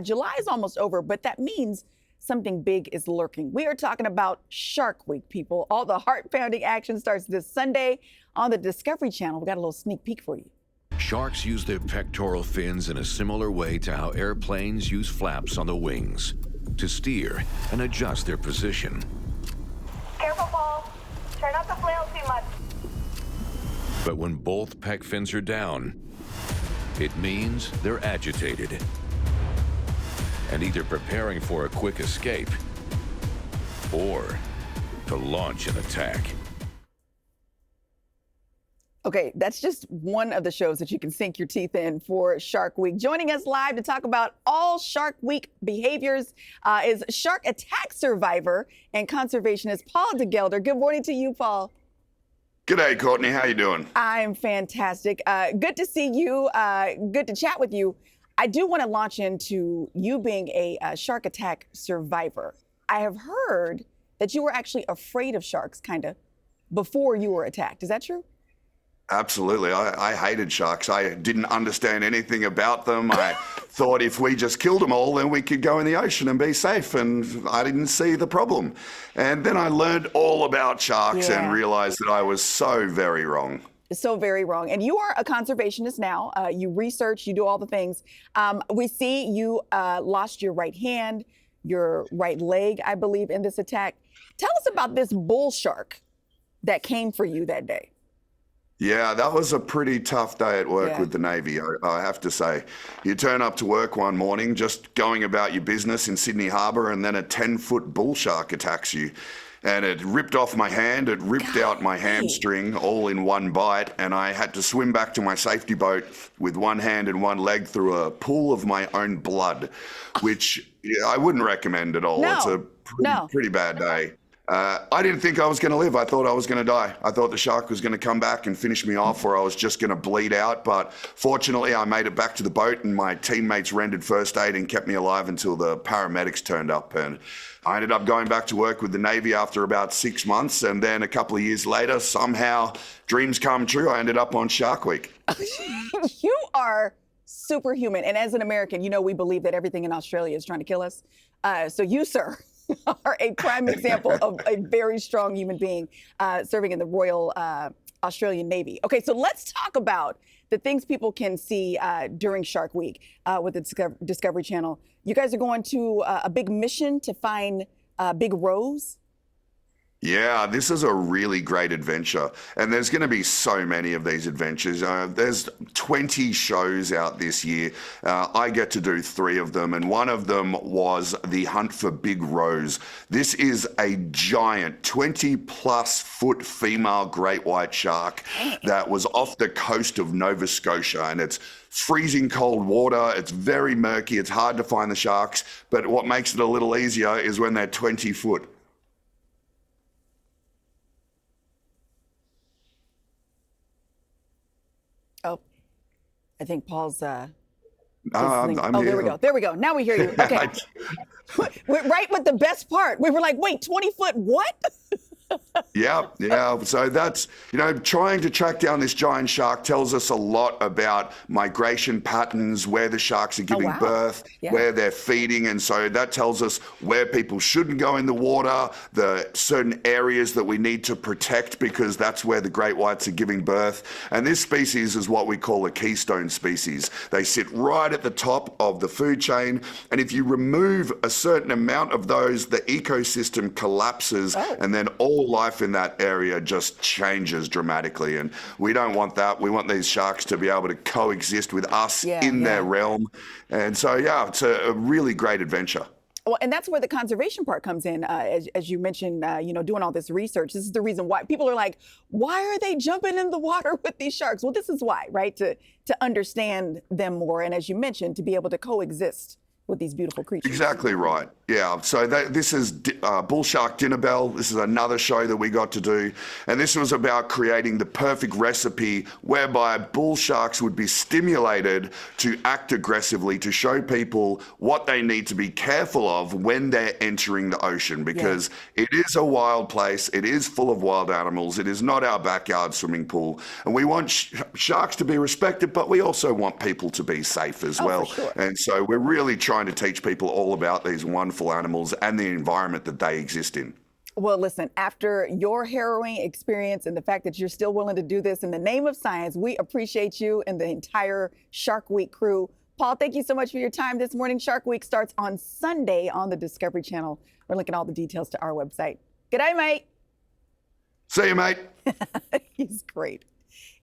July is almost over, but that means something big is lurking. We are talking about Shark Week, people. All the heart-pounding action starts this Sunday on the Discovery Channel. We got a little sneak peek for you. Sharks use their pectoral fins in a similar way to how airplanes use flaps on the wings to steer and adjust their position. Careful, Paul. Try not to flail too much. But when both pec fins are down, it means they're agitated and either preparing for a quick escape or to launch an attack. Okay, that's just one of the shows that you can sink your teeth in for Shark Week. Joining us live to talk about all Shark Week behaviors is shark attack survivor and conservationist Paul Gelder. Good morning to you, Paul. G'day, Courtney. How you doing? I'm fantastic. Good to see you. Good to chat with you. I do want to launch into you being a shark attack survivor. I have heard that you were actually afraid of sharks, kind of, before you were attacked. Is that true? Absolutely. I hated sharks. I didn't understand anything about them. I thought if we just killed them all, then we could go in the ocean and be safe. And I didn't see the problem. And then I learned all about sharks and realized that I was so very wrong. So very wrong. And you are a conservationist now. You research, you do all the things. We see you lost your right hand, your right leg, I believe, in this attack. Tell us about this bull shark that came for you that day. Yeah, that was a pretty tough day at work with the Navy, I have to say. You turn up to work one morning just going about your business in Sydney Harbour, and then a 10-foot bull shark attacks you. And it ripped off my hand, it ripped out my hamstring all in one bite, and I had to swim back to my safety boat with one hand and one leg through a pool of my own blood, which I wouldn't recommend at all. No. It's a pretty bad day. I didn't think I was going to live. I thought I was going to die. I thought the shark was going to come back and finish me off, or I was just going to bleed out. But fortunately, I made it back to the boat, and my teammates rendered first aid and kept me alive until the paramedics turned up. And I ended up going back to work with the Navy after about 6 months. And then a couple of years later, somehow dreams come true. I ended up on Shark Week. You are superhuman. And as an American, you know, we believe that everything in Australia is trying to kill us. So you, sir, are a prime example of a very strong human being serving in the Royal Australian Navy. Okay, so let's talk about the things people can see during Shark Week with the Discovery Channel. You guys are going to a big mission to find Big Rose. Yeah, this is a really great adventure, and there's going to be so many of these adventures. There's 20 shows out this year. I get to do 3 of them, and one of them was The Hunt for Big Rose. This is a giant 20-plus foot female great white shark that was off the coast of Nova Scotia, and it's freezing cold water. It's very murky. It's hard to find the sharks, but what makes it a little easier is when they're 20 foot. Oh, I think Paul's I'm oh, there here. we go. There we go. Now we hear you. Okay. We're right with the best part. We were like, wait, 20 foot what? Yeah. So that's, trying to track down this giant shark tells us a lot about migration patterns, where the sharks are giving birth, where they're feeding. And so that tells us where people shouldn't go in the water, the certain areas that we need to protect because that's where the great whites are giving birth. And this species is what we call a keystone species. They sit right at the top of the food chain. And if you remove a certain amount of those, the ecosystem collapses and then all life in that area just changes dramatically, and we don't want that. We want these sharks to be able to coexist with us in their realm, and so it's a really great adventure. Well, and that's where the conservation part comes in, as you mentioned, doing all this research. This is the reason why people are like, why are they jumping in the water with these sharks? Well, this is why, right? To understand them more, and as you mentioned, to be able to coexist with these beautiful creatures. Exactly right. Yeah. So this is Bull Shark Dinner Bell. This is another show that we got to do. And this was about creating the perfect recipe whereby bull sharks would be stimulated to act aggressively to show people what they need to be careful of when they're entering the ocean, because it is a wild place. It is full of wild animals. It is not our backyard swimming pool. And we want sharks to be respected, but we also want people to be safe as well. For sure. And so we're really trying trying to teach people all about these wonderful animals and the environment that they exist in. Well, listen, after your harrowing experience and the fact that you're still willing to do this in the name of science, we appreciate you and the entire Shark Week crew. Paul, thank you so much for your time this morning. Shark Week starts on Sunday on the Discovery Channel. We're linking all the details to our website. Good day, mate. See you, mate. He's great.